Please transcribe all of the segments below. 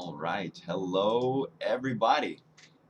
All right, hello everybody,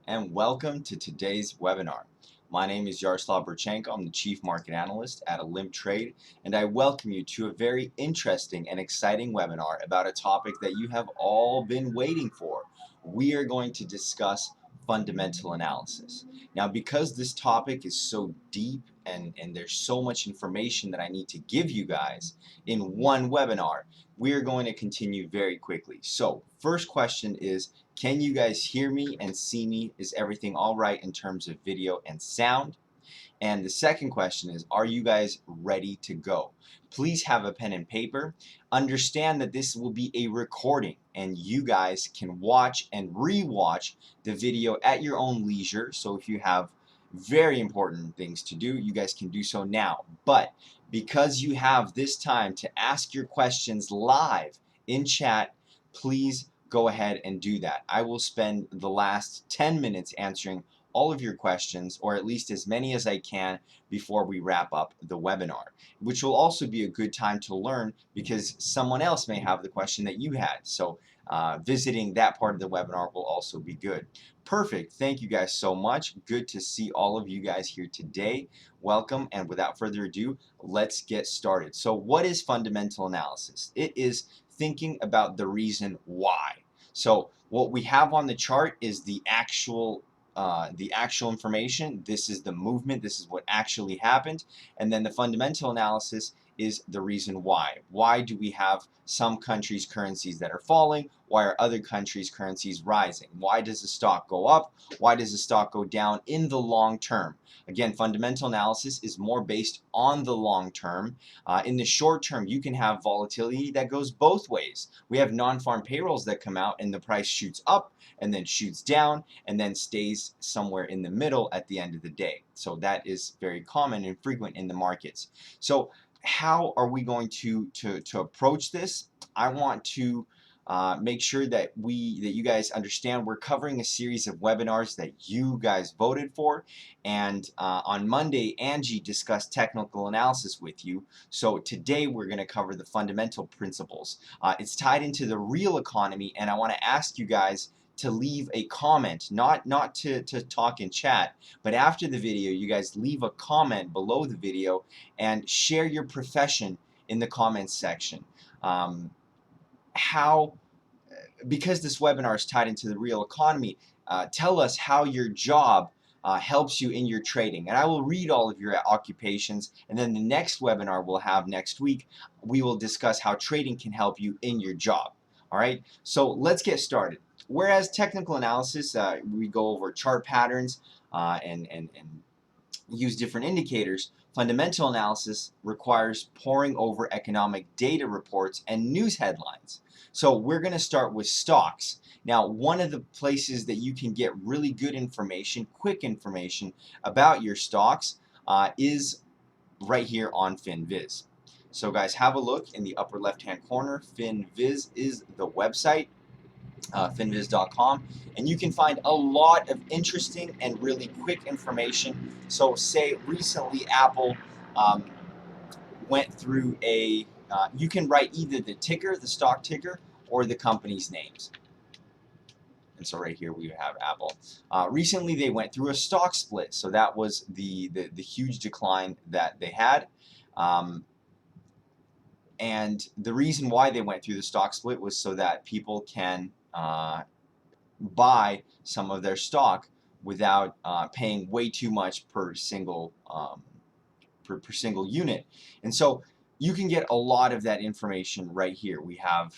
and welcome to today's webinar. My name is Yaroslav Burchenko. I'm the Chief Market Analyst at Olymp Trade, and I welcome you to a very interesting and exciting webinar about a topic that you have all been waiting for. We are going to discuss fundamental analysis. Now, because this topic is so deep and there's so much information that I need to give you guys in one webinar, we are going to continue very quickly. So, first question is, can you guys hear me and see me? Is everything all right in terms of video and sound? And the second question is, are you guys ready to go? Please have a pen and paper. Understand that this will be a recording and you guys can watch and re-watch the video at your own leisure. So if you have very important things to do, you guys can do so now. But because you have this time to ask your questions live in chat, please go ahead and do that. I will spend the last 10 minutes answering all of your questions, or at least as many as I can before we wrap up the webinar, which will also be a good time to learn because someone else may have the question that you had. So visiting that part of the webinar will also be good. Perfect. Thank you guys so much. Good to see all of you guys here today. Welcome, and without further ado, let's get started. So what is fundamental analysis? It is thinking about the reason why. So what we have on the chart is the actual information. This is the movement. This is what actually happened. And then the fundamental analysis is the reason why. Why do we have some countries' currencies that are falling? Why are other countries' currencies rising? Why does the stock go up? Why does the stock go down in the long term? Again, fundamental analysis is more based on the long term. In the short term, you can have volatility that goes both ways. We have non-farm payrolls that come out and the price shoots up and then shoots down and then stays somewhere in the middle at the end of the day. So that is very common and frequent in the markets. So how are we going to approach this? I want to make sure that you guys understand we're covering a series of webinars that you guys voted for, and on Monday Angie discussed technical analysis with you. So today we're going to cover the fundamental principles. It's tied into the real economy, and I want to ask you guys to leave a comment, not to talk in chat, but after the video you guys leave a comment below the video and share your profession in the comments section. Because this webinar is tied into the real economy, tell us how your job helps you in your trading, and I will read all of your occupations, and then the next webinar we'll have next week, we will discuss how trading can help you in your job. All right, so let's get started. Whereas technical analysis, we go over chart patterns and use different indicators, fundamental analysis requires poring over economic data reports and news headlines. So we're going to start with stocks. Now, one of the places that you can get really good information, quick information about your stocks is right here on FinViz. So guys, have a look in the upper left-hand corner. FinViz is the website, finviz.com, and you can find a lot of interesting and really quick information. So say recently Apple went through you can write either the ticker, the stock ticker, or the company's names. And so right here we have Apple. Recently they went through a stock split, so that was the huge decline that they had. And the reason why they went through the stock split was so that people can buy some of their stock without paying way too much per single single unit. And so you can get a lot of that information right here. We have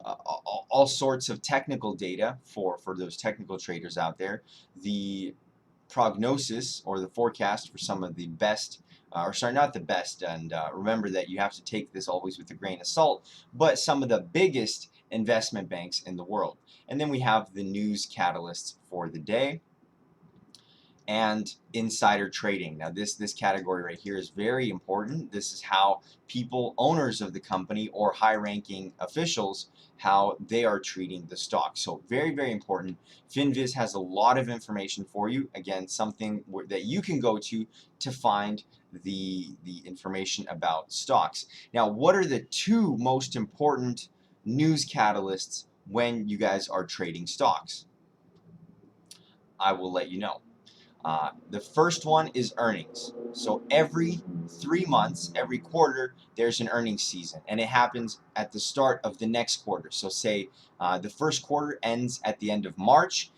all sorts of technical data for those technical traders out there. The prognosis or the forecast for some of the best, or sorry, not the best, and remember that you have to take this always with a grain of salt, but some of the biggest investment banks in the world. And then we have the news catalysts for the day and insider trading. Now this category right here is very important. This is how people, owners of the company or high-ranking officials, how they are treating the stock. So very, very important. FinViz has a lot of information for you. Again, something that you can go to find the information about stocks. Now, what are the two most important news catalysts when you guys are trading stocks? I will let you know. The first one is earnings. So every 3 months, every quarter, there's an earnings season, and it happens at the start of the next quarter. So say the first quarter ends at the end of March.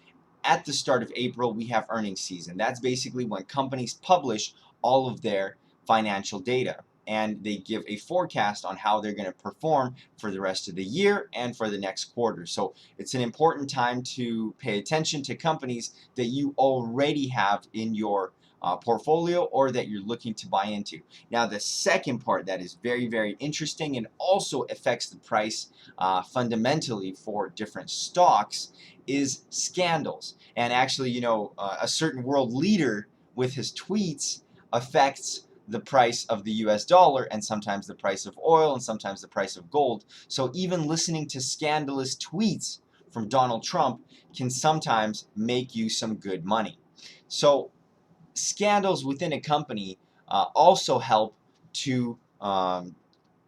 At the start of April, we have earnings season. That's basically when companies publish all of their financial data, and they give a forecast on how they're going to perform for the rest of the year and for the next quarter. So it's an important time to pay attention to companies that you already have in your portfolio or that you're looking to buy into. Now, the second part that is very, very interesting and also affects the price fundamentally for different stocks is scandals. And actually, a certain world leader with his tweets affects the price of the US dollar and sometimes the price of oil and sometimes the price of gold. So even listening to scandalous tweets from Donald Trump can sometimes make you some good money. So scandals within a company also help to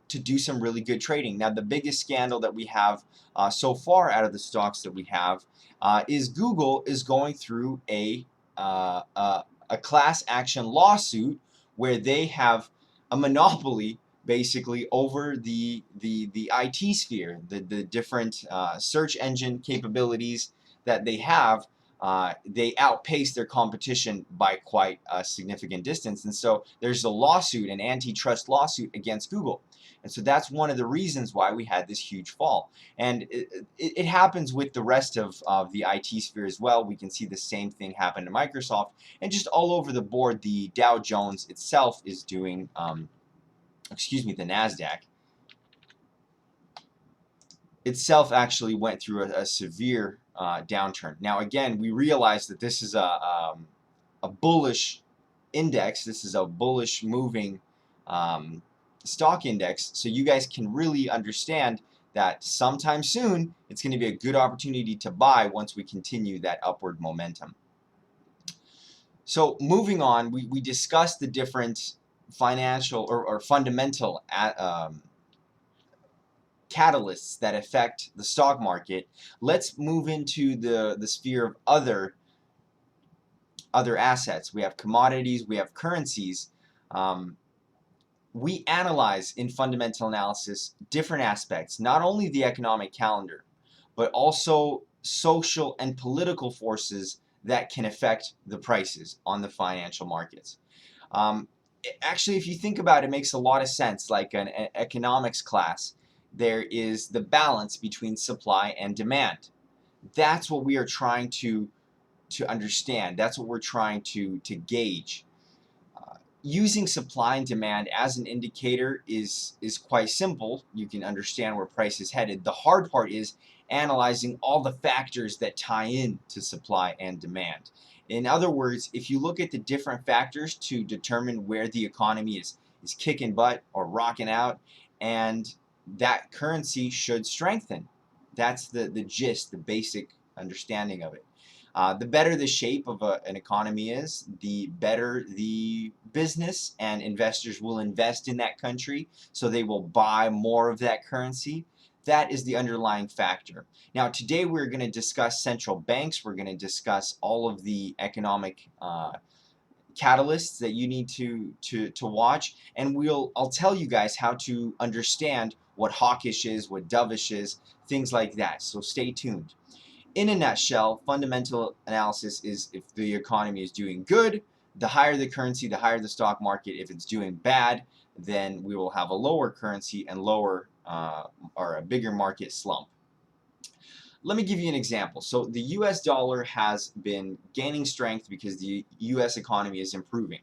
do some really good trading. Now, the biggest scandal that we have so far out of the stocks that we have is Google is going through a class action lawsuit where they have a monopoly basically over the IT sphere, the different search engine capabilities that they have. They outpace their competition by quite a significant distance. And so there's a lawsuit, an antitrust lawsuit against Google. And so that's one of the reasons why we had this huge fall. And it happens with the rest of the IT sphere as well. We can see the same thing happen to Microsoft. And just all over the board, the Dow Jones itself is doing, the NASDAQ itself actually went through a severe downturn. Now, again, we realize that this is a bullish index. This is a bullish moving stock index. So you guys can really understand that sometime soon it's going to be a good opportunity to buy once we continue that upward momentum. So moving on, we discussed the different financial or fundamental catalysts that affect the stock market. Let's move into the sphere of other assets. We have commodities, we have currencies. We analyze in fundamental analysis different aspects, not only the economic calendar, but also social and political forces that can affect the prices on the financial markets. Actually, if you think about it, it makes a lot of sense. Like an economics class, there is the balance between supply and demand. That's what we are trying to understand. That's what we're trying to gauge. Using supply and demand as an indicator is quite simple. You can understand where price is headed. The hard part is analyzing all the factors that tie in to supply and demand. In other words, if you look at the different factors to determine where the economy is kicking butt or rocking out, and that currency should strengthen. That's the gist, the basic understanding of it. The better the shape of an economy is, the better the business and investors will invest in that country, so they will buy more of that currency. That is the underlying factor. Now, today we're going to discuss central banks. We're going to discuss all of the economic catalysts that you need to watch, and I'll tell you guys how to understand what hawkish is, what dovish is, things like that. So stay tuned. In a nutshell, fundamental analysis is if the economy is doing good, the higher the currency, the higher the stock market. If it's doing bad, then we will have a lower currency and lower or a bigger market slump. Let me give you an example. So the US dollar has been gaining strength because the US economy is improving.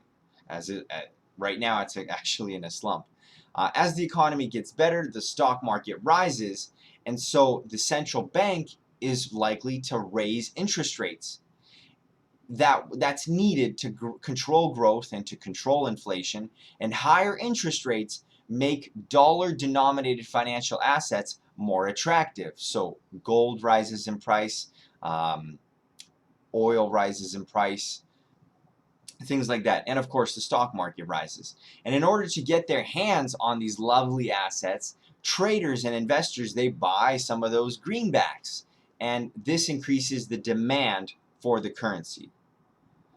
Right now, it's actually in a slump. As the economy gets better, the stock market rises, and so the central bank is likely to raise interest rates. That's needed to control growth and to control inflation, and higher interest rates make dollar-denominated financial assets more attractive. So gold rises in price, oil rises in price, things like that. And of course, the stock market rises. And in order to get their hands on these lovely assets, traders and investors, they buy some of those greenbacks. And this increases the demand for the currency.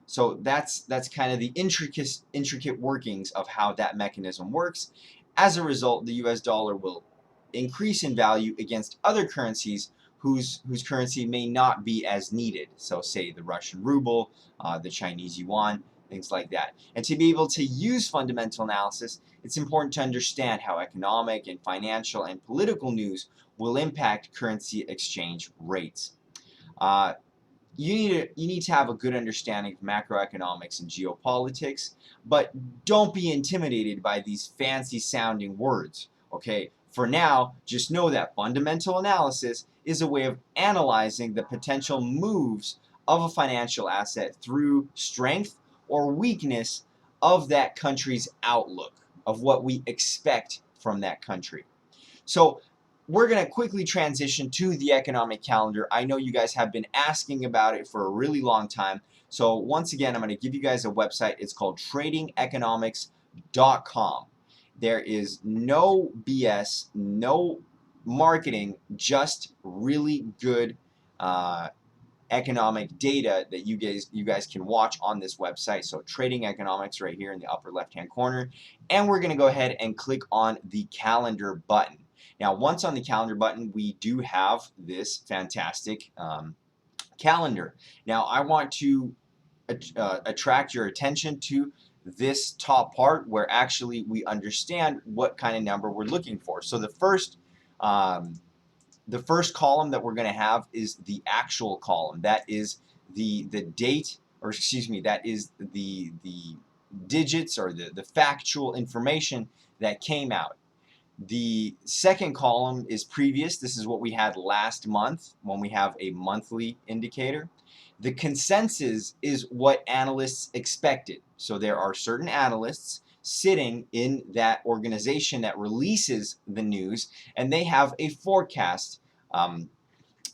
So that's kind of the intricate workings of how that mechanism works. As a result, the US dollar will increase in value against other currencies whose currency may not be as needed. So say the Russian ruble, the Chinese yuan, things like that. And to be able to use fundamental analysis, it's important to understand how economic and financial and political news will impact currency exchange rates. Uh, you need to have a good understanding of macroeconomics and geopolitics, but don't be intimidated by these fancy sounding words. Okay, for now, just know that fundamental analysis is a way of analyzing the potential moves of a financial asset through strength or weakness of that country's outlook, of what we expect from that country. So we're going to quickly transition to the economic calendar. I know you guys have been asking about it for a really long time. So once again, I'm going to give you guys a website. It's called tradingeconomics.com. There is no BS, no marketing, just really good economic data that you guys can watch on this website. So Trading Economics right here in the upper left hand corner, and we're going to go ahead and click on the calendar button. Now once on the calendar button, we do have this fantastic calendar. Now I want to attract your attention to this top part where actually we understand what kind of number we're looking for. So um, the first column that we're going to have is the actual column. That is the date, or excuse me, that is the digits or the factual information that came out. The second column is previous. This is what we had last month when we have a monthly indicator. The consensus is what analysts expected. So there are certain analysts sitting in that organization that releases the news, and they have a forecast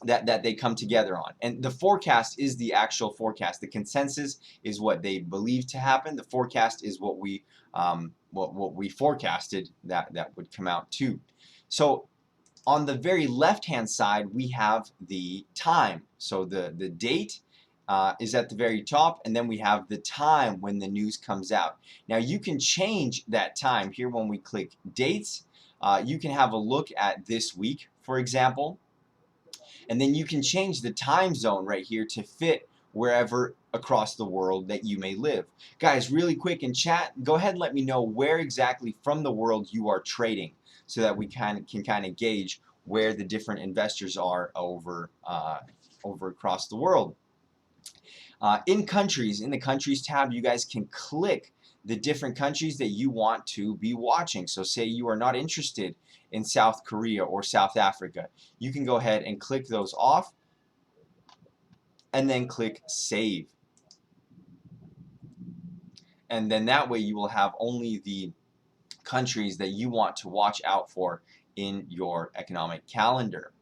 that they come together on. And the forecast is the actual forecast. The consensus is what they believe to happen. The forecast is what we forecasted that would come out too. So on the very left-hand side, we have the time. So the date is at the very top, and then we have the time when the news comes out. Now you can change that time here when we click dates. You can have a look at this week, for example, and then you can change the time zone right here to fit wherever across the world that you may live. Guys, really quick in chat, go ahead and let me know where exactly from the world you are trading so that we can kind of gauge where the different investors are over across the world. In the countries tab, you guys can click the different countries that you want to be watching. So say you are not interested in South Korea or South Africa, you can go ahead and click those off and then click save. And then that way you will have only the countries that you want to watch out for in your economic calendar.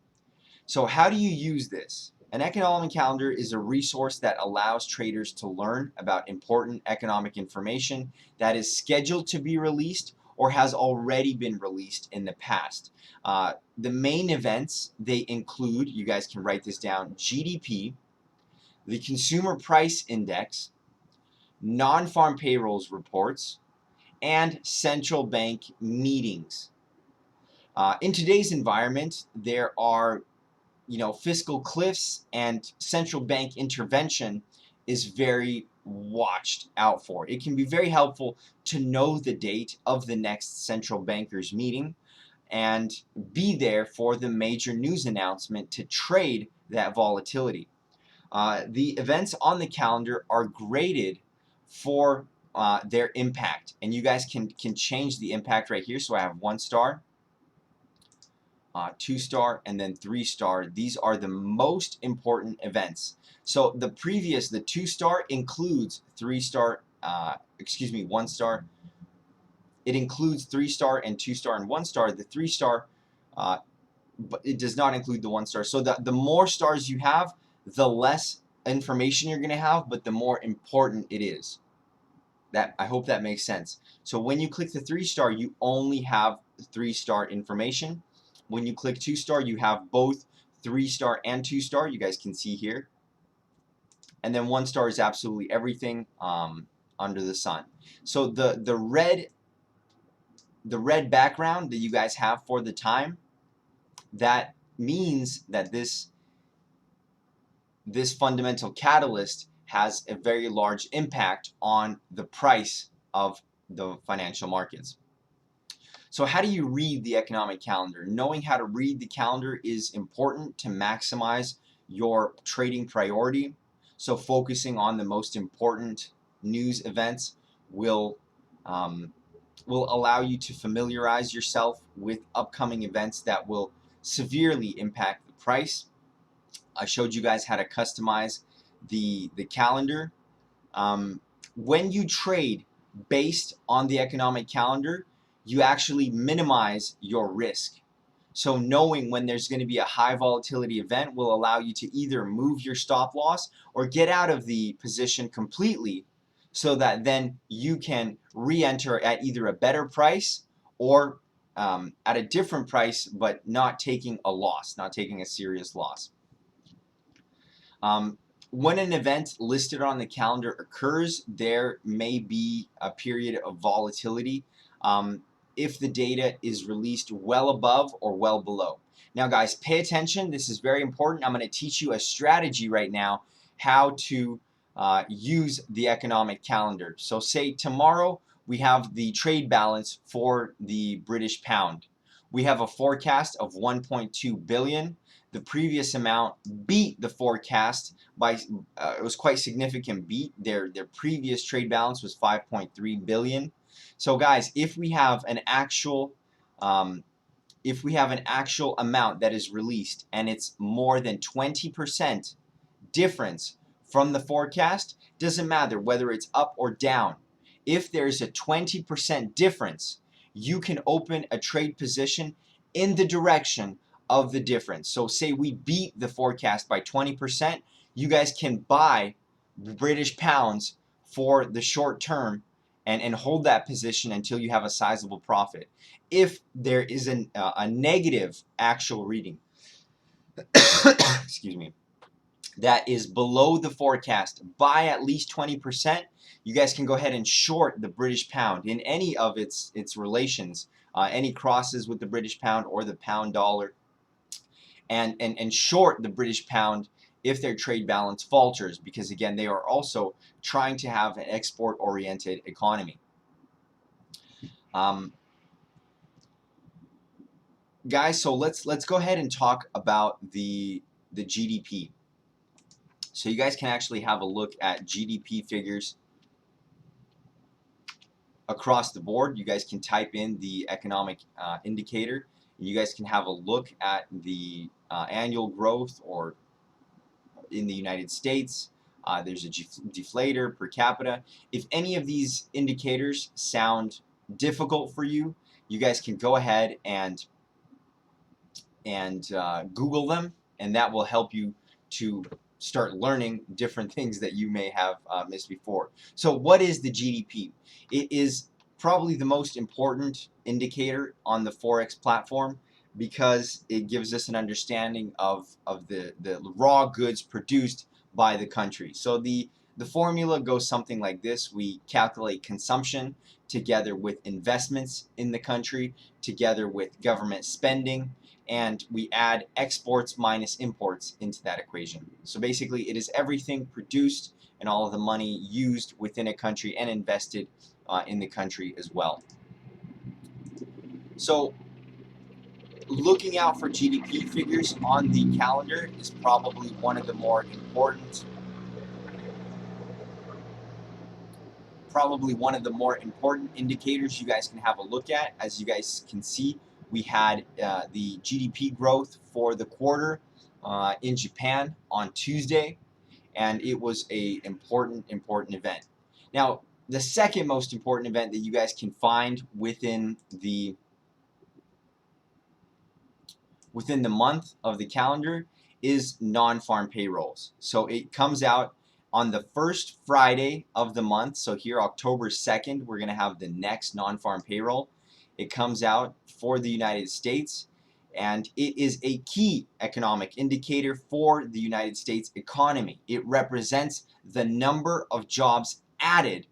So how do you use this? An economic calendar is a resource that allows traders to learn about important economic information that is scheduled to be released or has already been released in the past. The main events, they include, you guys can write this down, GDP, the Consumer Price Index, non-farm payrolls reports, and central bank meetings. In today's environment, there are fiscal cliffs, and central bank intervention is very watched out for. It can be very helpful to know the date of the next central bankers meeting and be there for the major news announcement to trade that volatility. The events on the calendar are graded for their impact, and you guys can change the impact right here. So I have 1 star, 2 star, and then 3 star. These are the most important events. So the 2 star includes 3 star, 1 star. It includes 3 star and 2 star and 1 star. The 3 star, but it does not include the 1 star. So the more stars you have, the less information you're going to have, but the more important it is. I hope that makes sense. So when you click the 3-star, you only have 3-star information. When you click 2-star, you have both 3-star and 2-star. You guys can see here. And then 1-star is absolutely everything under the sun. So the red background that you guys have for the time, that means that this fundamental catalyst has a very large impact on the price of the financial markets. So how do you read the economic calendar? Knowing how to read the calendar is important to maximize your trading priority. So focusing on the most important news events will allow you to familiarize yourself with upcoming events that will severely impact the price. I showed you guys how to customize the calendar. When you trade based on the economic calendar, you actually minimize your risk. So knowing when there's going to be a high volatility event will allow you to either move your stop loss or get out of the position completely, so that then you can re-enter at either a better price or at a different price, but not taking a loss, not taking a serious loss. When an event listed on the calendar occurs, there may be a period of volatility if the data is released well above or well below. Now guys, pay attention. This is very important. I'm going to teach you a strategy right now how to use the economic calendar. So say tomorrow we have the trade balance for the British pound. We have a forecast of 1.2 billion. The previous amount beat the forecast by it was quite significant beat. Their previous trade balance was 5.3 billion. So guys, if we have an actual amount that is released and it's more than 20% difference from the forecast, doesn't matter whether it's up or down. If there's a 20% difference, you can open a trade position in the direction of the difference. So say we beat the forecast by 20%, you guys can buy British pounds for the short term and hold that position until you have a sizable profit. If there is a negative actual reading, excuse me, that is below the forecast by at least 20%, you guys can go ahead and short the British pound in any of its relations, any crosses with the British pound or the pound dollar, and short the British pound if their trade balance falters, because again, they are also trying to have an export-oriented economy. Guys, so let's go ahead and talk about the GDP. So you guys can actually have a look at GDP figures across the board. You guys can type in the economic indicator, and you guys can have a look at the annual growth, or in the United States, there's a deflator per capita. If any of these indicators sound difficult for you, you guys can go ahead and Google them, and that will help you to start learning different things that you may have missed before. So what is the GDP? It is probably the most important indicator on the Forex platform, because it gives us an understanding of the raw goods produced by the country. So the formula goes something like this. We calculate consumption together with investments in the country, together with government spending, and we add exports minus imports into that equation. So basically it is everything produced and all of the money used within a country and invested in the country as well. So looking out for GDP figures on the calendar is probably one of the more important indicators you guys can have a look at. As you guys can see, we had the GDP growth for the quarter in Japan on Tuesday, and it was a important event. Now, the second most important event that you guys can find within the month of the calendar is non-farm payrolls. So it comes out On the first Friday of the month, so here October 2nd, we're going to have the next non-farm payroll. It comes out for the United States, and it is a key economic indicator for the United States economy. It represents the number of jobs added,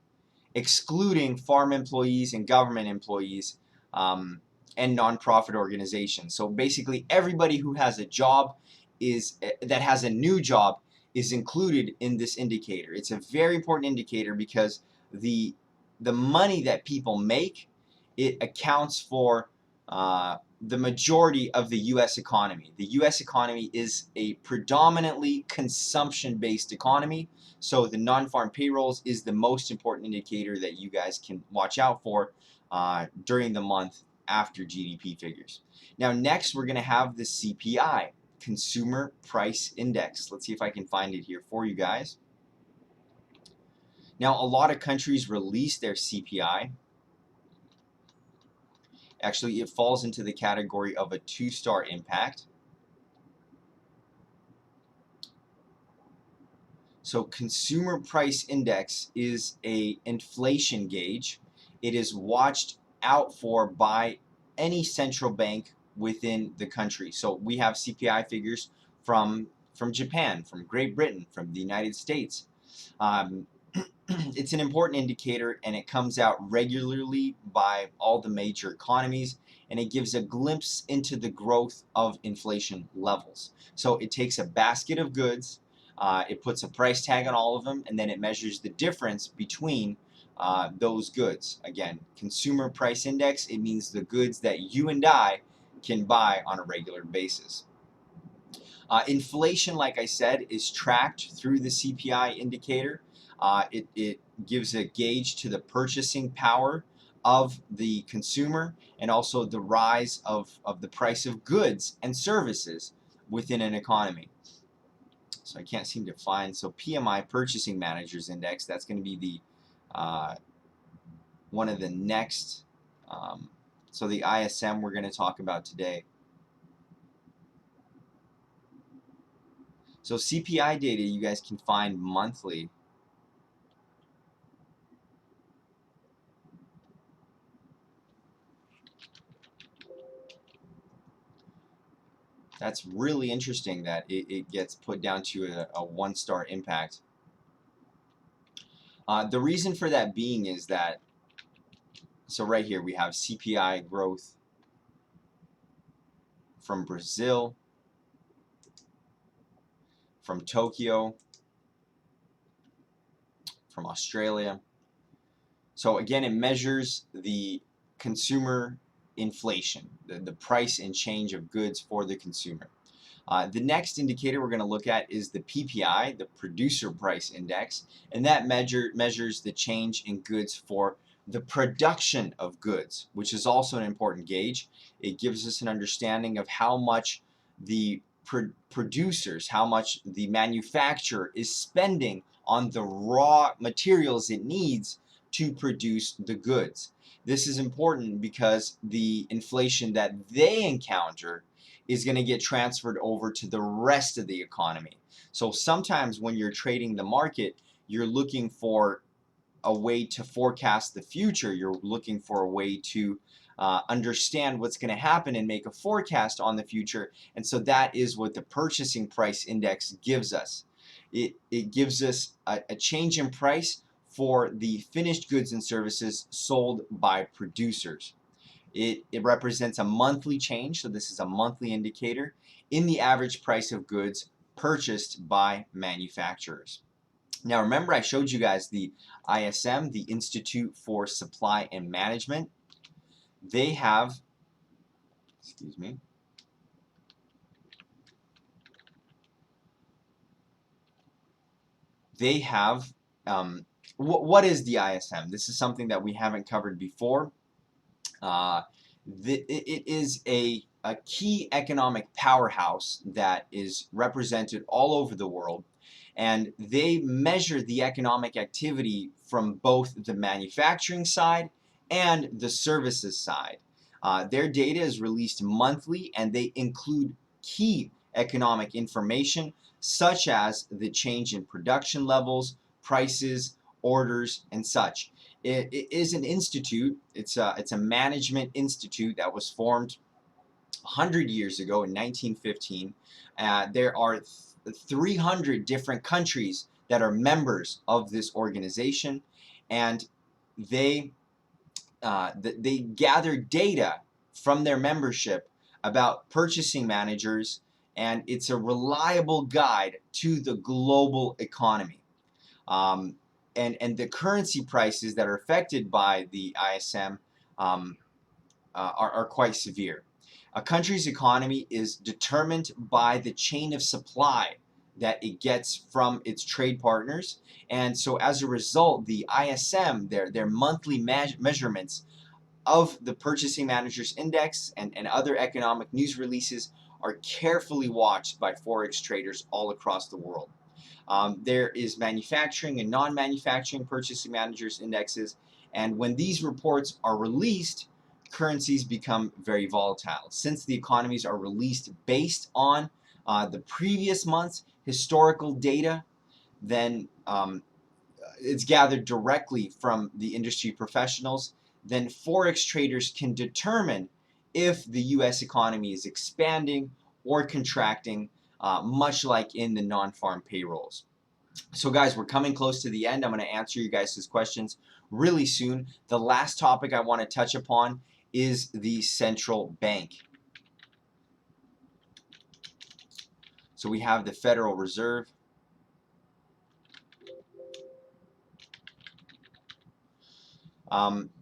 excluding farm employees and government employees, and nonprofit organizations. So basically everybody who has a job that has a new job is included in this indicator. It's a very important indicator because the money that people make, it accounts for the majority of the U.S. economy. The U.S. economy is a predominantly consumption-based economy, so the non-farm payrolls is the most important indicator that you guys can watch out for during the month after GDP figures. Now next we're going to have the CPI, Consumer Price Index. Let's see if I can find it here for you guys. Now a lot of countries release their CPI. Actually, it falls into the category of a 2-star impact. So Consumer Price Index is an inflation gauge. It is watched out for by any central bank within the country. So we have CPI figures from Japan, from Great Britain, from the United States. It's an important indicator, and it comes out regularly by all the major economies, and it gives a glimpse into the growth of inflation levels. So it takes a basket of goods, it puts a price tag on all of them, and then it measures the difference between those goods. Again, Consumer Price Index, it means the goods that you and I can buy on a regular basis. Inflation, like I said, is tracked through the CPI indicator. It gives a gauge to the purchasing power of the consumer, and also the rise of the price of goods and services within an economy. So I can't seem to find, so PMI, Purchasing Managers Index, that's going to be the one of the next, so the ISM we're going to talk about today. So CPI data you guys can find monthly. That's really interesting that it gets put down to a 1-star impact. The reason for that being is that, so right here we have CPI growth from Brazil, from Tokyo, from Australia. So again, it measures the consumer inflation, the price and change of goods for the consumer. The next indicator we're going to look at is the PPI, the Producer Price Index, and that measures the change in goods for the production of goods, which is also an important gauge. It gives us an understanding of how much the producers, how much the manufacturer is spending on the raw materials it needs to produce the goods. This is important because the inflation that they encounter is going to get transferred over to the rest of the economy. So sometimes when you're trading the market, you're looking for a way to forecast the future. You're looking for a way to understand what's going to happen and make a forecast on the future. And so that is what the Purchasing Price Index gives us. It gives us a change in price for the finished goods and services sold by producers. It represents a monthly change, so this is a monthly indicator, in the average price of goods purchased by manufacturers. Now remember, I showed you guys the ISM, the Institute for Supply and Management. They have, excuse me, they have, what is the ISM? This is something that we haven't covered before. It is a key economic powerhouse that is represented all over the world, and they measure the economic activity from both the manufacturing side and the services side. Their data is released monthly, and they include key economic information such as the change in production levels, prices, orders, and such. It is an institute. It's a management institute that was formed 100 years ago in 1915. There are 300 different countries that are members of this organization, and they they gather data from their membership about purchasing managers, and it's a reliable guide to the global economy. Um, and the currency prices that are affected by the ISM are quite severe. A country's economy is determined by the chain of supply that it gets from its trade partners. And so as a result, the ISM, their monthly measurements of the Purchasing Managers Index and other economic news releases are carefully watched by Forex traders all across the world. There is manufacturing and non-manufacturing purchasing managers indexes, and when these reports are released, currencies become very volatile. Since the economies are released based on the previous month's historical data, then it's gathered directly from the industry professionals, then Forex traders can determine if the US economy is expanding or contracting, much like in the non-farm payrolls. So guys, we're coming close to the end. I'm going to answer you guys' questions really soon. The last topic I want to touch upon is the central bank. So we have the Federal Reserve.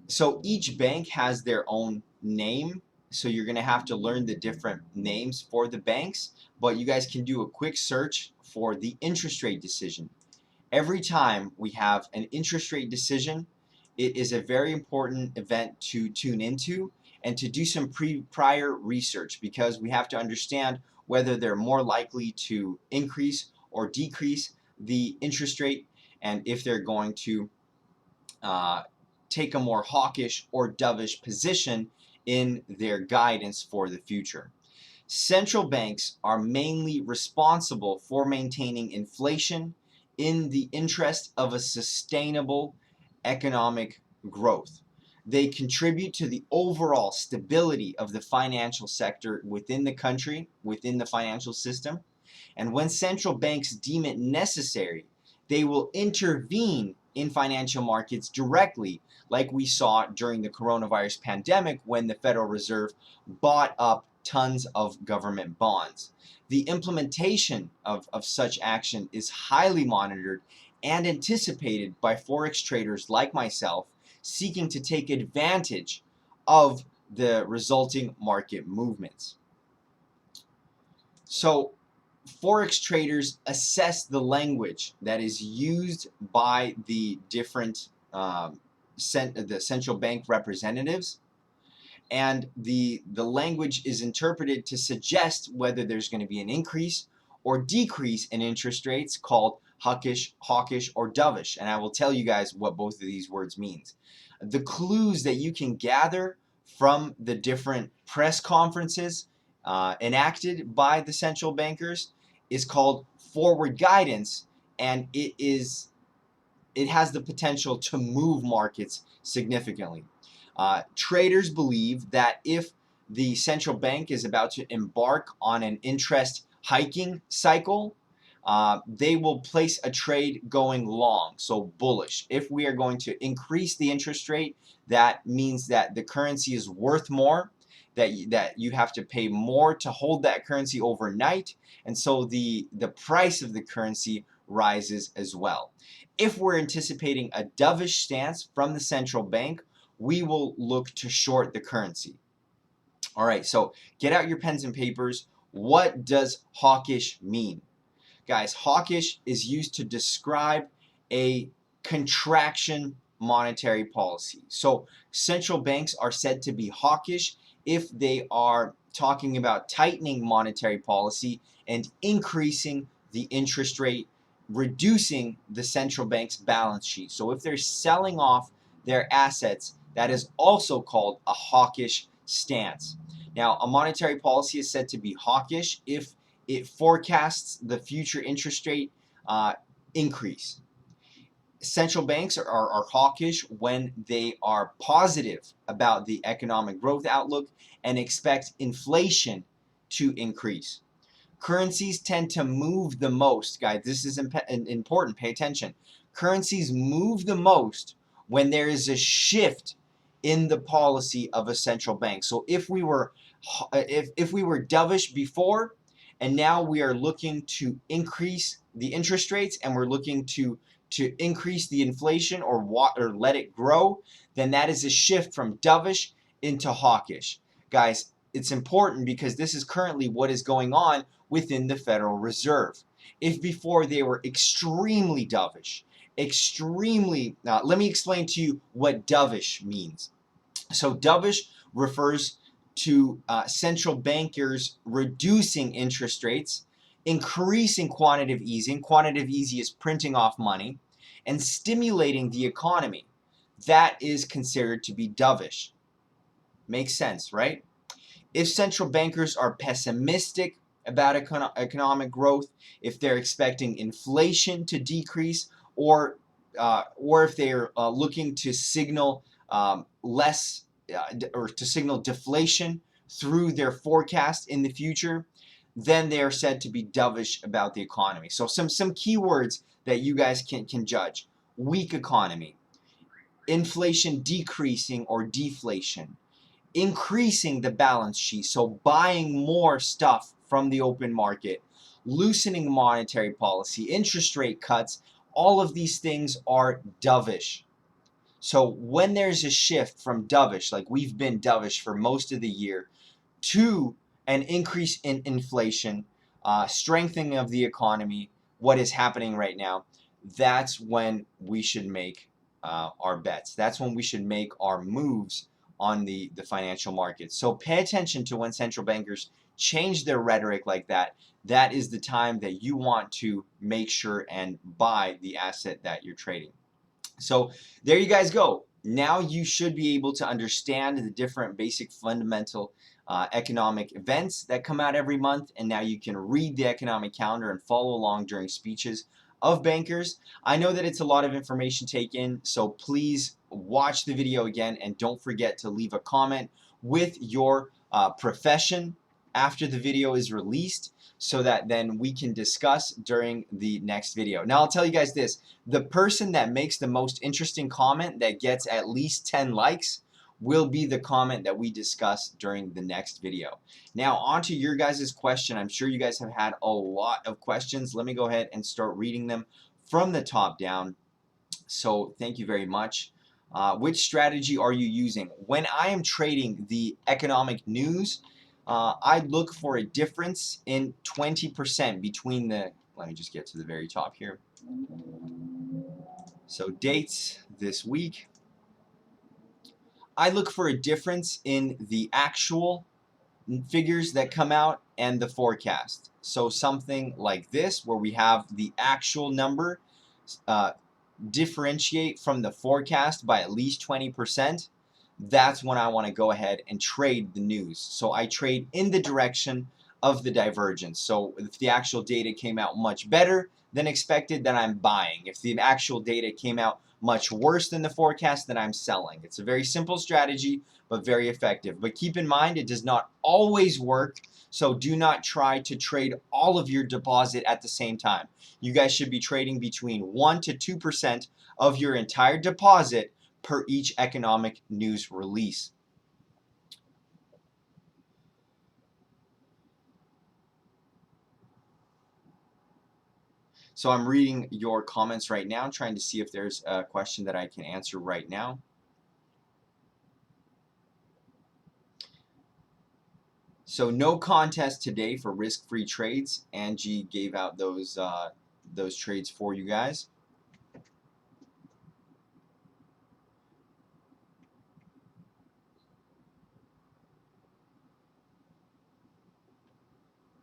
So each bank has their own name. So you're going to have to learn the different names for the banks. But you guys can do a quick search for the interest rate decision. Every time we have an interest rate decision, it is a very important event to tune into and to do some prior research, because we have to understand whether they're more likely to increase or decrease the interest rate, and if they're going to take a more hawkish or dovish position in their guidance for the future. Central banks are mainly responsible for maintaining inflation in the interest of a sustainable economic growth. They contribute to the overall stability of the financial sector within the country, within the financial system. And when central banks deem it necessary, they will intervene in financial markets directly, like we saw during the coronavirus pandemic when the Federal Reserve bought up tons of government bonds. The implementation of such action is highly monitored and anticipated by Forex traders like myself, seeking to take advantage of the resulting market movements. So Forex traders assess the language that is used by the different the central bank representatives, and the language is interpreted to suggest whether there's going to be an increase or decrease in interest rates, called hawkish, or dovish. And I will tell you guys what both of these words means. The clues that you can gather from the different press conferences enacted by the central bankers is called forward guidance, and it has the potential to move markets significantly. Traders believe that if the central bank is about to embark on an interest hiking cycle, they will place a trade going long, so bullish. If we are going to increase the interest rate, that means that the currency is worth more, that you have to pay more to hold that currency overnight, and so the price of the currency rises as well. If we're anticipating a dovish stance from the central bank, we will look to short the currency. All right, so get out your pens and papers. What does hawkish mean? Guys, hawkish is used to describe a contraction monetary policy. So central banks are said to be hawkish if they are talking about tightening monetary policy and increasing the interest rate, reducing the central bank's balance sheet. So if they're selling off their assets, that is also called a hawkish stance. Now, a monetary policy is said to be hawkish if It forecasts the future interest rate increase. Central banks are hawkish when they are positive about the economic growth outlook and expect inflation to increase. Currencies tend to move the most, guys. This is important. Pay attention. Currencies move the most when there is a shift in the policy of a central bank. So if we were dovish before, and now we are looking to increase the interest rates, and we're looking to increase the inflation or let it grow, then that is a shift from dovish into hawkish. Guys, it's important because this is currently what is going on within the Federal Reserve. If before they were extremely dovish, let me explain to you what dovish means. So dovish refers to central bankers reducing interest rates, increasing quantitative easing. Quantitative easing is printing off money, and stimulating the economy. That is considered to be dovish. Makes sense, right? If central bankers are pessimistic about economic growth, if they're expecting inflation to decrease, or if they're looking to signal less or to signal deflation through their forecast in the future, then they are said to be dovish about the economy. So some keywords that you guys can judge: weak economy, inflation decreasing or deflation, increasing the balance sheet, so buying more stuff from the open market, loosening monetary policy, interest rate cuts. All of these things are dovish. So when there's a shift from dovish, like we've been dovish for most of the year, to an increase in inflation, strengthening of the economy, what is happening right now, that's when we should make our bets. That's when we should make our moves on the financial markets. So pay attention to when central bankers change their rhetoric like that. That is the time that you want to make sure and buy the asset that you're trading. So there you guys go. Now you should be able to understand the different basic fundamental economic events that come out every month, and now you can read the economic calendar and follow along during speeches of bankers. I know that it's a lot of information to take in, so please watch the video again and don't forget to leave a comment with your profession after the video is released, so that then we can discuss during the next video. Now I'll tell you guys this: the person that makes the most interesting comment that gets at least 10 likes will be the comment that we discuss during the next video. Now on to your guys' question. I'm sure you guys have had a lot of questions. Let me go ahead and start reading them from the top down. So thank you very much. Which strategy are you using? When I am trading the economic news, I look for a difference in 20% between the, let me just get to the very top here. So dates this week. I look for a difference in the actual figures that come out and the forecast. So something like this, where we have the actual number differentiate from the forecast by at least 20%, that's when I want to go ahead and trade the news. So I trade in the direction of the divergence. So if the actual data came out much better than expected, then I'm buying. If the actual data came out much worse than the forecast, then I'm selling. It's a very simple strategy, but very effective. But keep in mind, it does not always work. So do not try to trade all of your deposit at the same time. You guys should be trading between 1 to 2% of your entire deposit per each economic news release. So I'm reading your comments right now, trying to see if there's a question that I can answer right now. So no contest today for risk-free trades. Angie gave out those trades for you guys.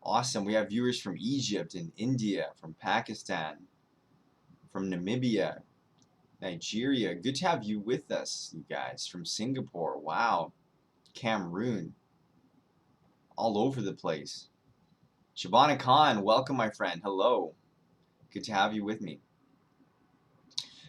Awesome. We have viewers from Egypt and India, from Pakistan, from Namibia, Nigeria. Good to have you with us, you guys. From Singapore. Wow. Cameroon. All over the place. Shabana Khan, welcome, my friend. Hello. Good to have you with me.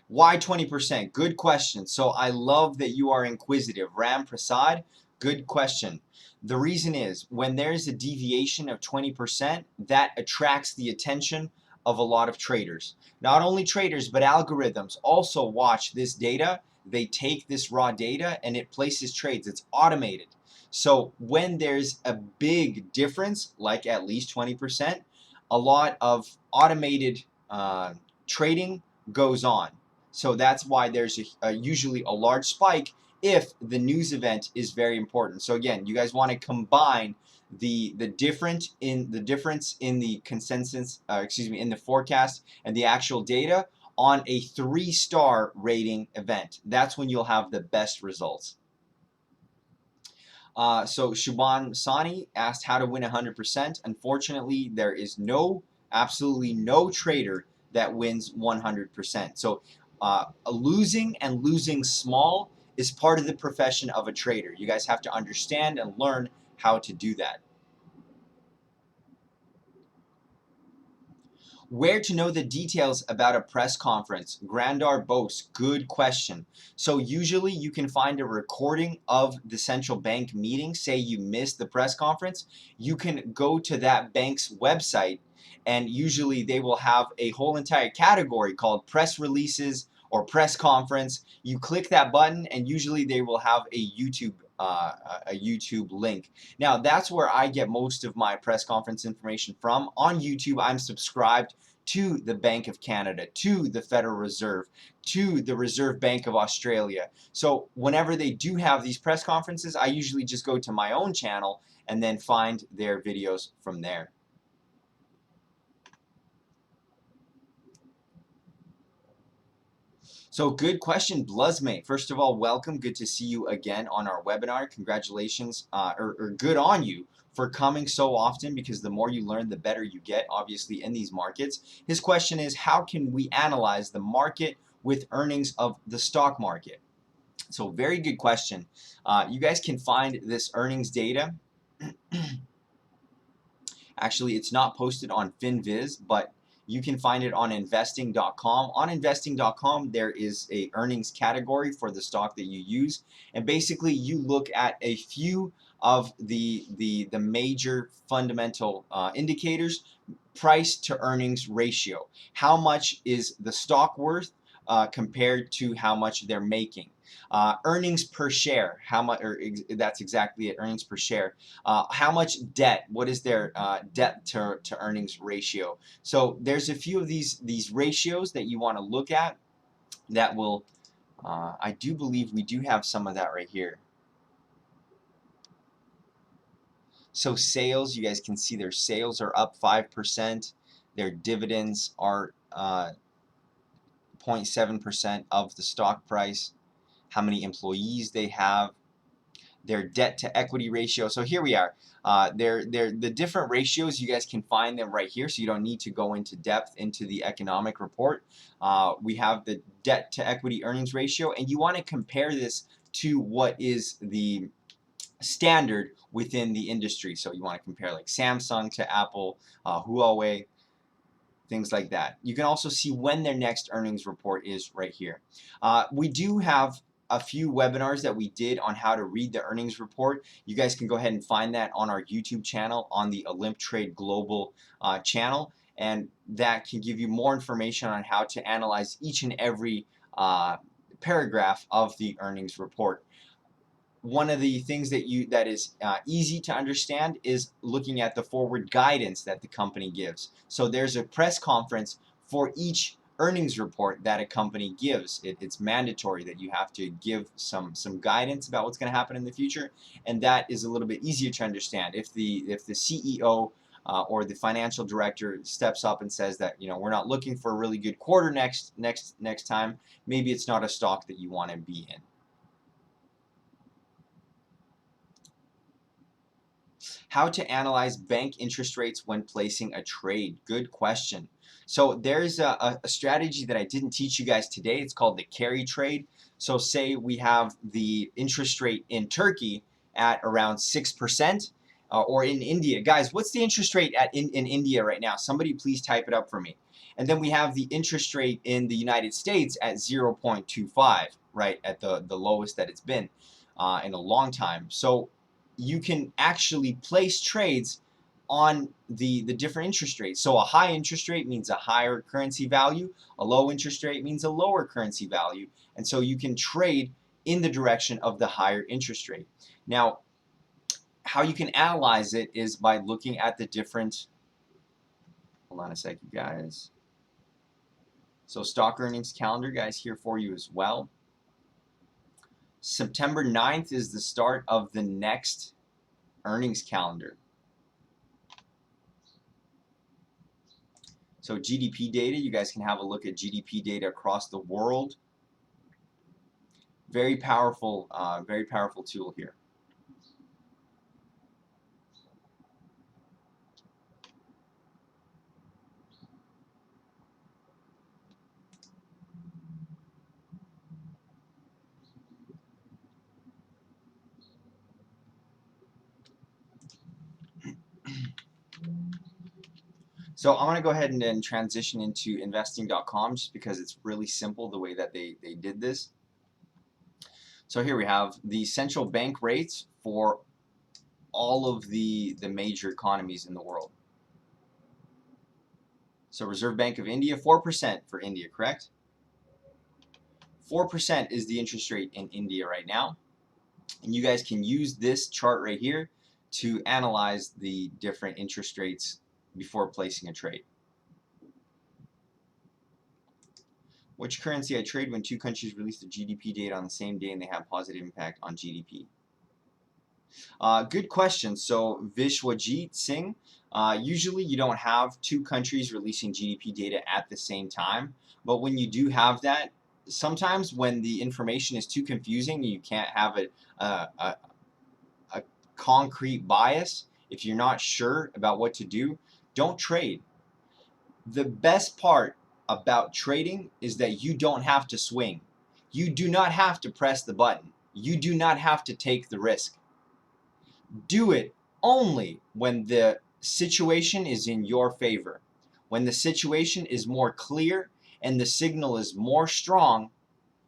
Why 20%? Good question. So I love that you are inquisitive. Ram Prasad, good question. The reason is when there's a deviation of 20%, that attracts the attention of a lot of traders. Not only traders, but algorithms also watch this data. They take this raw data and it places trades. It's automated. So when there's a big difference, like at least 20%, a lot of automated trading goes on. So that's why there's usually a large spike if the news event is very important. So again, you guys want to combine the difference in the consensus, in the forecast and the actual data on a 3-star rating event. That's when you'll have the best results. So Shubhan Sani asked how to win 100%. Unfortunately, there is absolutely no trader that wins 100%. So losing and losing small is part of the profession of a trader. You guys have to understand and learn how to do that. Where to know the details about a press conference? Grandar Bose, good question. So usually you can find a recording of the central bank meeting. Say you missed the press conference, you can go to that bank's website and usually they will have a whole entire category called press releases or press conference. You click that button and usually they will have a YouTube link. Now that's where I get most of my press conference information from. On YouTube, I'm subscribed to the Bank of Canada, to the Federal Reserve, to the Reserve Bank of Australia. So whenever they do have these press conferences, I usually just go to my own channel and then find their videos from there. So good question, Bluzmate. First of all, welcome. Good to see you again on our webinar. Congratulations, or good on you for coming so often, because the more you learn, the better you get, obviously, in these markets. His question is, how can we analyze the market with earnings of the stock market? So very good question. You guys can find this earnings data. Actually, it's not posted on FinViz, but you can find it on investing.com. On investing.com, there is a earnings category for the stock that you use. And basically, you look at a few of the major fundamental indicators. Price to earnings ratio. How much is the stock worth compared to how much they're making? Earnings per share. How much? That's exactly it. Earnings per share. How much debt? What is their debt to earnings ratio? So there's a few of these ratios that you want to look at. That will. I do believe we do have some of that right here. So sales, you guys can see their sales are up 5%. Their dividends are 0.7% of the stock price. How many employees they have. Their debt to equity ratio. So here we are. The different ratios, you guys can find them right here, so you don't need to go into depth into the economic report. We have the debt to equity earnings ratio, and you want to compare this to what is the standard within the industry. So you want to compare like Samsung to Apple, Huawei, things like that. You can also see when their next earnings report is right here. We do have a few webinars that we did on how to read the earnings report. You guys can go ahead and find that on our YouTube channel, on the Olymp Trade Global channel, and that can give you more information on how to analyze each and every paragraph of the earnings report. One of the things that is easy to understand is looking at the forward guidance that the company gives. So there's a press conference for each earnings report that a company gives. It's mandatory that you have to give some guidance about what's going to happen in the future, and that is a little bit easier to understand. If the CEO or the financial director steps up and says that, we're not looking for a really good quarter next time, maybe it's not a stock that you want to be in. How to analyze bank interest rates when placing a trade? Good question. So there's a strategy that I didn't teach you guys today. It's called the carry trade. So say we have the interest rate in Turkey at around 6%. or in India. Guys, what's the interest rate in India right now? Somebody please type it up for me. And then we have the interest rate in the United States at 0.25, right, at the lowest that it's been in a long time. So you can actually place trades on the different interest rates. So a high interest rate means a higher currency value. A low interest rate means a lower currency value. And so you can trade in the direction of the higher interest rate. Now, how you can analyze it is by looking at the different, hold on a second, guys. So stock earnings calendar, guys, here for you as well. September 9th is the start of the next earnings calendar. So GDP data, you guys can have a look at GDP data across the world. Very powerful tool here. So I'm going to go ahead and then transition into investing.com just because it's really simple the way that they did this. So here we have the central bank rates for all of the major economies in the world. So Reserve Bank of India, 4% for India, correct? 4% is the interest rate in India right now. And you guys can use this chart right here to analyze the different interest rates before placing a trade. Which currency I trade when two countries release the GDP data on the same day and they have positive impact on GDP? Good question. So Vishwajit Singh, usually you don't have two countries releasing GDP data at the same time, but when you do have that, sometimes when the information is too confusing, you can't have a concrete bias. If you're not sure about what to do, don't trade. The best part about trading is that you don't have to swing. You do not have to press the button. You do not have to take the risk. Do it only when the situation is in your favor. When the situation is more clear and the signal is more strong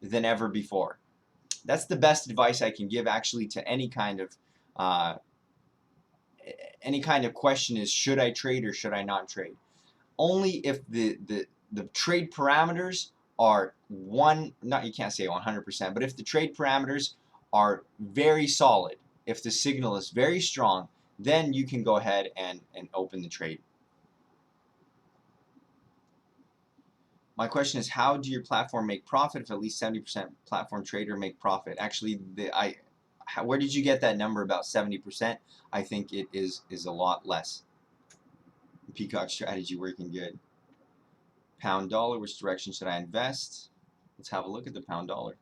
than ever before. That's the best advice I can give actually to any kind of question is, should I trade or should I not trade? Only if the trade parameters are you can't say 100%, but if the trade parameters are very solid, if the signal is very strong, then you can go ahead and open the trade. My question is, how do your platform make profit if at least 70% platform trader make profit? Actually, where did you get that number about 70%? I think it is a lot less. Peacock strategy working good. Pound dollar, which direction should I invest? Let's have a look at the pound dollar.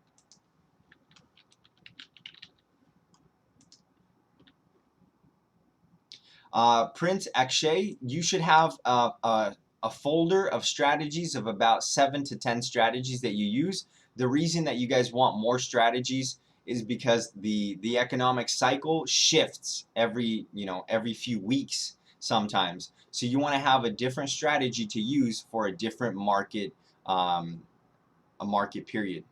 Prince Akshay, you should have a folder of strategies of about 7 to 10 strategies that you use. The reason that you guys want more strategies is because the economic cycle shifts every few weeks sometimes. So you want to have a different strategy to use for a different market period.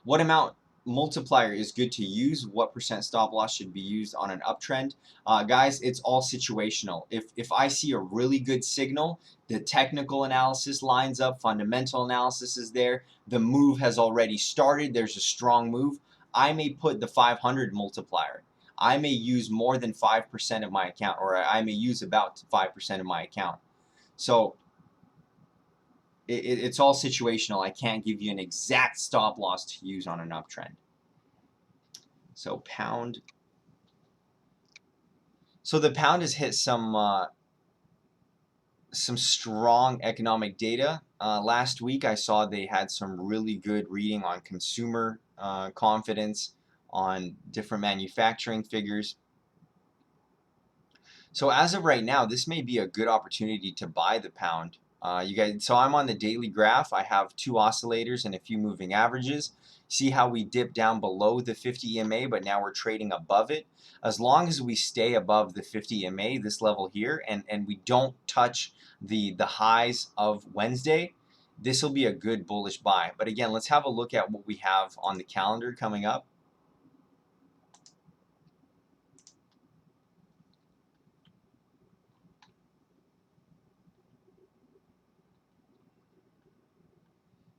What amount multiplier is good to use? What percent stop loss should be used on an uptrend? Guys, it's all situational. If I see a really good signal, the technical analysis lines up, fundamental analysis is there, the move has already started, there's a strong move, I may put the 500 multiplier. I may use more than 5% of my account, or I may use about 5% of my account. So it's all situational. I can't give you an exact stop loss to use on an uptrend. So pound. So the pound has hit some strong economic data. Last week I saw they had some really good reading on consumer confidence, on different manufacturing figures. So as of right now, this may be a good opportunity to buy the pound So I'm on the daily graph. I have 2 oscillators and a few moving averages. See how we dip down below the 50 EMA, but now we're trading above it. As long as we stay above the 50 EMA, this level here, and we don't touch the highs of Wednesday, this will be a good bullish buy. But again, let's have a look at what we have on the calendar coming up.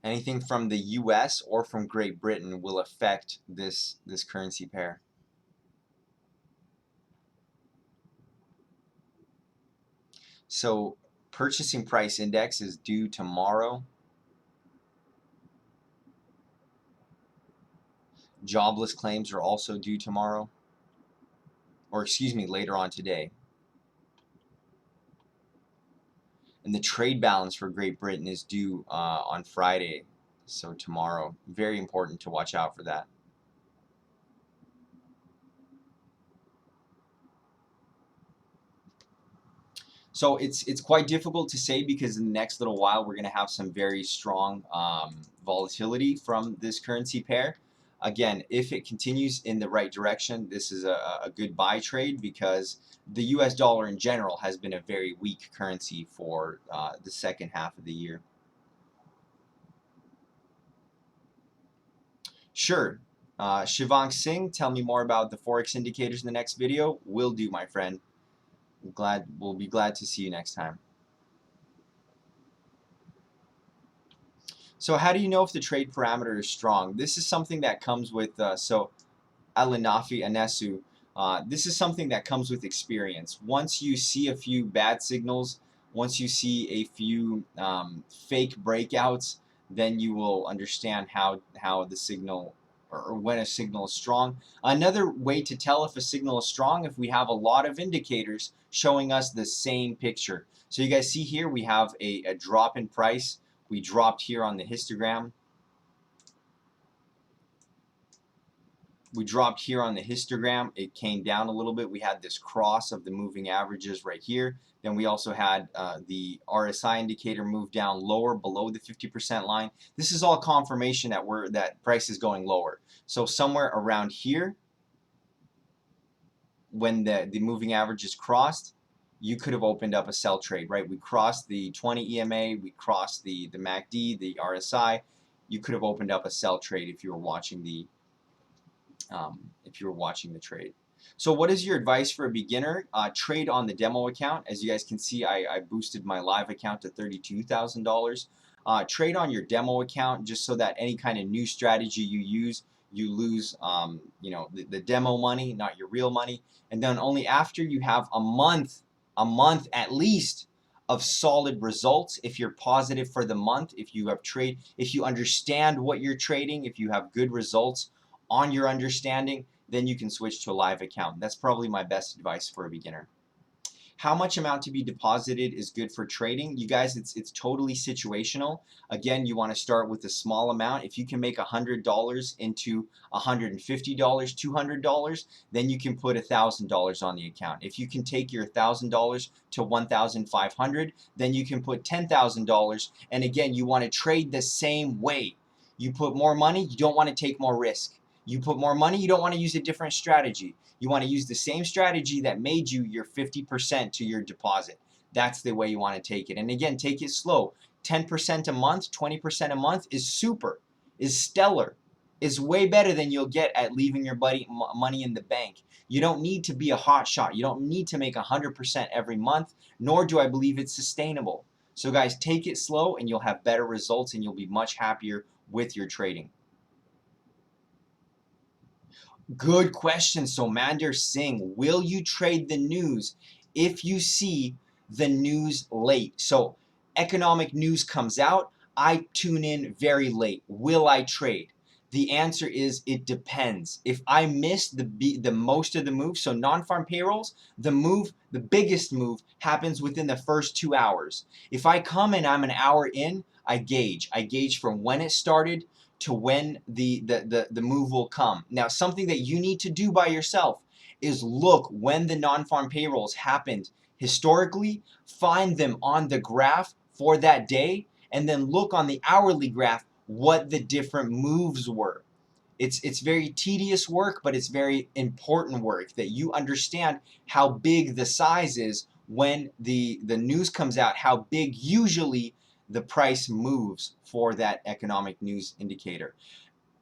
Anything from the US or from Great Britain will affect this currency pair. So purchasing price index is due tomorrow. Jobless claims are also due tomorrow, or excuse me, later on today. And the trade balance for Great Britain is due on Friday, so tomorrow. Very important to watch out for that. So it's quite difficult to say because in the next little while we're going to have some very strong volatility from this currency pair. Again, if it continues in the right direction, this is a good buy trade because the US dollar in general has been a very weak currency for the second half of the year. Sure. Shivang Singh, tell me more about the Forex indicators in the next video. Will do, my friend. We'll be glad to see you next time. So how do you know if the trade parameter is strong? This is something that comes with, Alinafi Anesu, this is something that comes with experience. Once you see a few bad signals, once you see a few fake breakouts, then you will understand how the signal or when a signal is strong. Another way to tell if a signal is strong, if we have a lot of indicators showing us the same picture. So you guys see here we have a drop in price. We dropped here on the histogram. We dropped here on the histogram. It came down a little bit. We had this cross of the moving averages right here. Then we also had the RSI indicator move down lower below the 50% line. This is all confirmation that price is going lower. So somewhere around here, when the moving average is crossed, you could have opened up a sell trade, right? We crossed the 20 EMA, we crossed the MACD, the RSI. You could have opened up a sell trade if you were watching the trade. So what is your advice for a beginner? Trade on the demo account. As you guys can see, I boosted my live account to $32,000. Trade on your demo account just so that any kind of new strategy you use, you lose the demo money, not your real money. And then only after you have a month at least of solid results, if you're positive for the month, if you understand what you're trading, if you have good results on your understanding, then you can switch to a live account. That's probably my best advice for a beginner. How much amount to be deposited is good for trading? You guys, it's totally situational. Again, you want to start with a small amount. If you can make $100 into $150, $200, then you can put $1,000 on the account. If you can take your $1,000 to $1,500, then you can put $10,000. And again, you want to trade the same way. You put more money, you don't want to take more risk. You put more money, you don't want to use a different strategy. You want to use the same strategy that made you your 50% to your deposit. That's the way you want to take it. And again, take it slow. 10% a month, 20% a month is super, is stellar, is way better than you'll get at leaving your money in the bank. You don't need to be a hot shot. You don't need to make 100% every month, nor do I believe it's sustainable. So guys, take it slow and you'll have better results and you'll be much happier with your trading. Good question. So Mander Singh, will you trade the news if you see the news late? So economic news comes out, I tune in very late. Will I trade? The answer is it depends. If I miss the most of the move, so non-farm payrolls, the biggest move happens within the first 2 hours. If I come and I'm an hour in, I gauge. I gauge from when it started to when the move will come. Now, something that you need to do by yourself is look when the non-farm payrolls happened historically, find them on the graph for that day and then look on the hourly graph what the different moves were. It's very tedious work, but it's very important work that you understand how big the size is when the news comes out, how big usually the price moves for that economic news indicator.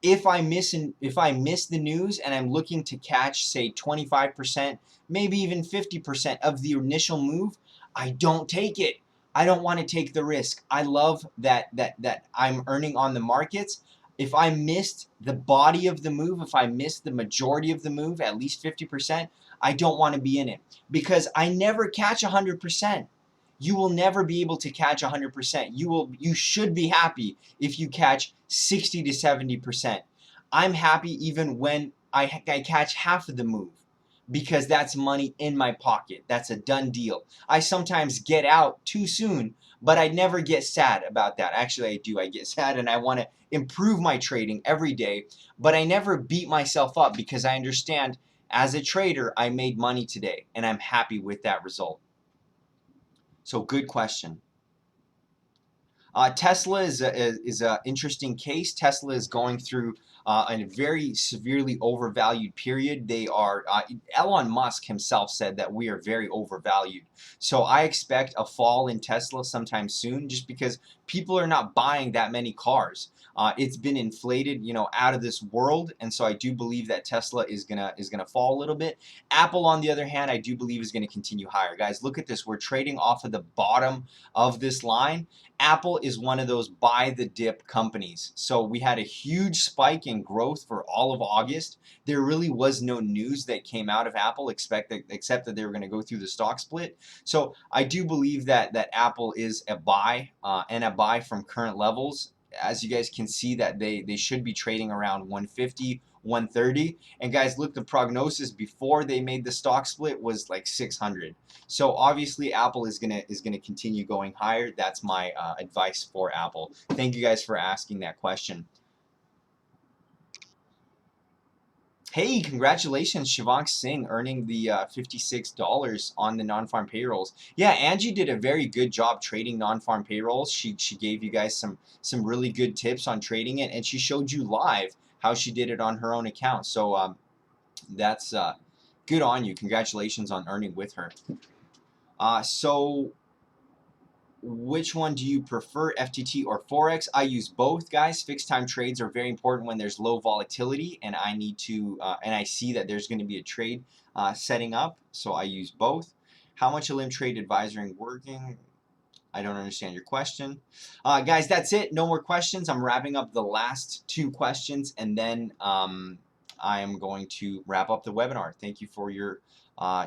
If I miss the news and I'm looking to catch, say, 25%, maybe even 50% of the initial move, I don't take it. I don't want to take the risk. I love that I'm earning on the markets. If I missed the body of the move, if I missed the majority of the move, at least 50%, I don't want to be in it because I never catch 100%. You will never be able to catch 100%. You should be happy if you catch 60 to 70%. I'm happy even when I catch half of the move because that's money in my pocket. That's a done deal. I sometimes get out too soon, but I never get sad about that. Actually, I do. I get sad and I want to improve my trading every day, but I never beat myself up because I understand as a trader, I made money today and I'm happy with that result. So good question. Tesla is a interesting case. Tesla is going through a very severely overvalued period. They are Elon Musk himself said that we are very overvalued. So I expect a fall in Tesla sometime soon, just because people are not buying that many cars. It's been inflated, out of this world, and so I do believe that Tesla is gonna fall a little bit. Apple, on the other hand, I do believe is going to continue higher. Guys, look at this. We're trading off of the bottom of this line. Apple is one of those buy the dip companies. So we had a huge spike in growth for all of August. There really was no news that came out of Apple except that they were going to go through the stock split. So I do believe that Apple is a buy and a buy from current levels. As you guys can see, that they should be trading around 150, 130. And guys, look, the prognosis before they made the stock split was like 600. So obviously Apple is gonna continue going higher. That's my advice for Apple. Thank you guys for asking that question. Hey, congratulations, Shivank Singh, earning the $56 on the non-farm payrolls. Yeah, Angie did a very good job trading non-farm payrolls. She gave you guys some really good tips on trading it, and she showed you live how she did it on her own account. So that's good on you. Congratulations on earning with her. So which one do you prefer, FTT or Forex? I use both, guys. Fixed time trades are very important when there's low volatility and I need to, and I see that there's going to be a trade setting up, so I use both. How much Olymp trade advisory working? I don't understand your question. Guys, that's it. No more questions. I'm wrapping up the last two questions and then I am going to wrap up the webinar. Thank you for your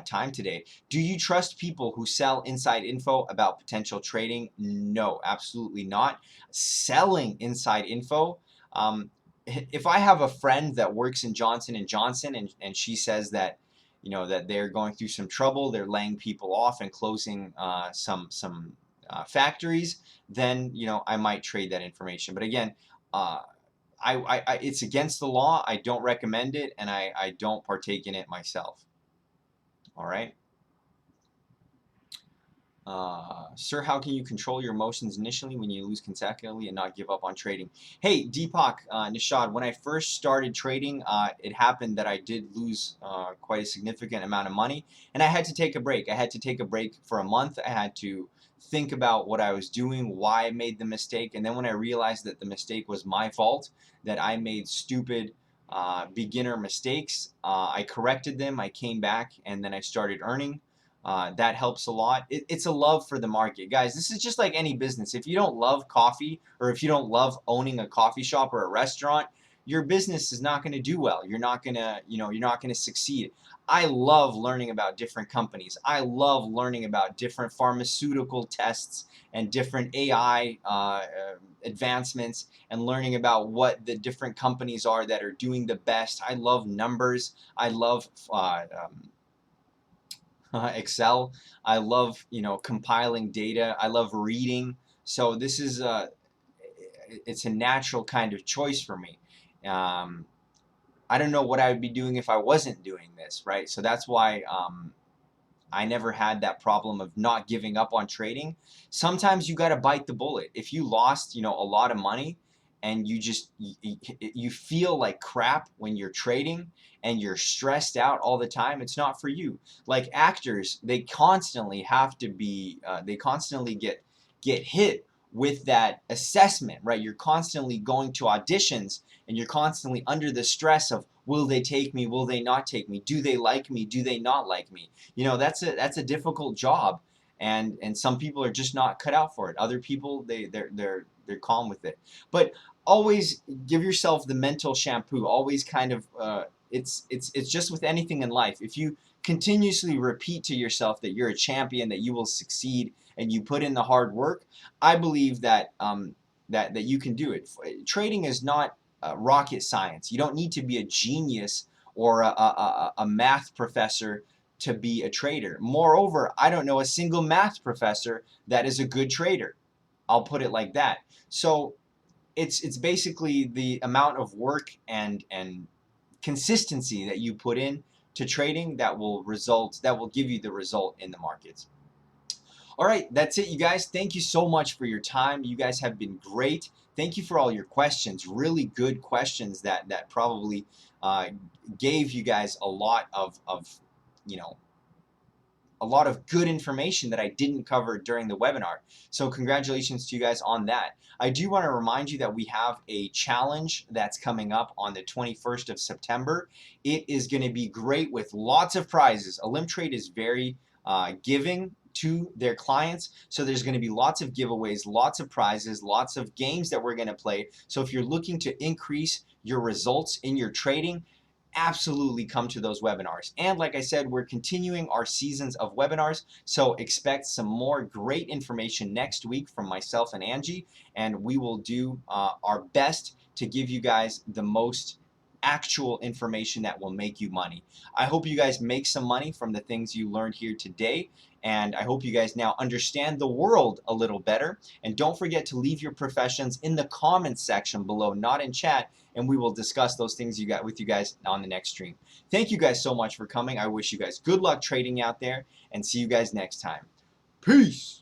time today. Do you trust people who sell inside info about potential trading? No, absolutely not. Selling inside info, if I have a friend that works in Johnson & Johnson and she says that that they're going through some trouble, they're laying people off and closing some factories, then I might trade that information. But again, it's against the law. I don't recommend it, and I don't partake in it myself. All right. Sir, how can you control your emotions initially when you lose consecutively and not give up on trading? Hey, Deepak, Nishad, when I first started trading, it happened that I did lose quite a significant amount of money, and I had to take a break. I had to take a break for a month. I had to think about what I was doing, why I made the mistake, and then when I realized that the mistake was my fault, that I made stupid beginner mistakes, I corrected them, I came back, and then I started earning. That helps a lot. It's a love for the market. Guys, this is just like any business. If you don't love coffee, or if you don't love owning a coffee shop or a restaurant, your business is not going to do well. You're not going to, you're not going to succeed. I love learning about different companies. I love learning about different pharmaceutical tests and different AI advancements and learning about what the different companies are that are doing the best. I love numbers. I love Excel. I love, compiling data. I love reading. So this is it's a natural kind of choice for me. I don't know what I would be doing if I wasn't doing this, right? So that's why I never had that problem of not giving up on trading. Sometimes you got to bite the bullet. If you lost, a lot of money and you feel like crap when you're trading and you're stressed out all the time, it's not for you. Like actors, they constantly have to be they constantly get hit with that assessment, right? You're constantly going to auditions and you're constantly under the stress of, will they take me, will they not take me, do they like me, do they not like me? That's a difficult job, and some people are just not cut out for it. Other people, they're calm with it. But always give yourself the mental shampoo. Always kind of it's just with anything in life. If you continuously repeat to yourself that you're a champion, that you will succeed, and you put in the hard work, I believe that that you can do it. Trading is not rocket science. You don't need to be a genius or a math professor to be a trader. Moreover, I don't know a single math professor that is a good trader. I'll put it like that. So it's basically the amount of work and consistency that you put in to trading that will give you the result in the markets. All right, that's it, you guys. Thank you so much for your time. You guys have been great. Thank you for all your questions. Really good questions that probably uh, gave you guys a lot of you know a lot of good information that I didn't cover during the webinar. So congratulations to you guys on that. I do want to remind you that we have a challenge that's coming up on the 21st of September. It is going to be great with lots of prizes. Olymp Trade is very giving to their clients, so there's going to be lots of giveaways, lots of prizes, lots of games that we're going to play. So if you're looking to increase your results in your trading, absolutely come to those webinars. And like I said, we're continuing our seasons of webinars, so expect some more great information next week from myself and Angie, and we will do our best to give you guys the most actual information that will make you money. I hope you guys make some money from the things you learned here today, and I hope you guys now understand the world a little better. And don't forget to leave your professions in the comments section below, not in chat, and we will discuss those things you got with you guys on the next stream. Thank you guys so much for coming. I wish you guys good luck trading out there, and see you guys next time. Peace.